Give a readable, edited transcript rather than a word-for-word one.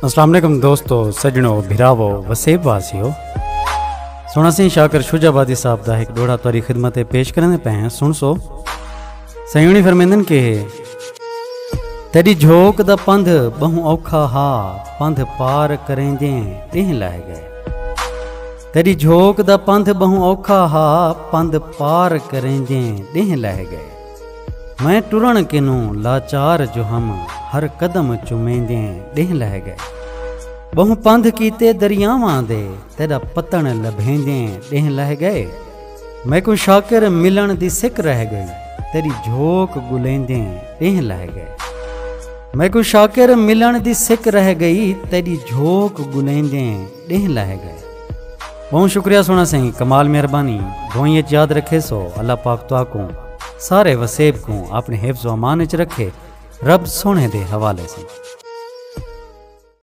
अस्सलाम वालेकुम दोस्तों, सजनों, भिरावो, वसेब वासियो। सोना सिंह शाकर शुजाबादी साहब का एक डोड़ा तुरी खिदमत पेश करने पे हैं। सुन सो सयूणी फरमेंदन के तेरी झोंक दा पंध बहु औखा हा, पंध पार करेंदे ॾींह लह गए। तेरी झोंक दा पंध बहु औखा हा, पंध पार करेंदे ॾींह लह गए। मैं टुरण किनू लाचार जो हम हर कदम चुमेंदे ॾींह लह गए। बहु पंध कीते दरियावां दे तेरा पतन लभेंदे ॾींह लह गए। मैं को शाकिर मिलन दी सिक रह गई, तेरी झोंक गुलेंदे ॾींह लह गए। मैं को शाकिर मिलन दी सिक रह गई, तेरी झोंक गुलेंदे ॾींह लह गए। बहुत शुक्रिया सोना सिंह, कमाल मेहरबानी। दुआएं याद रखे सो अल्लाह पाक तुआ को सारे वसेब को अपने हिफ्ज़ व अमान च रखे, रब सोने दे हवाले से।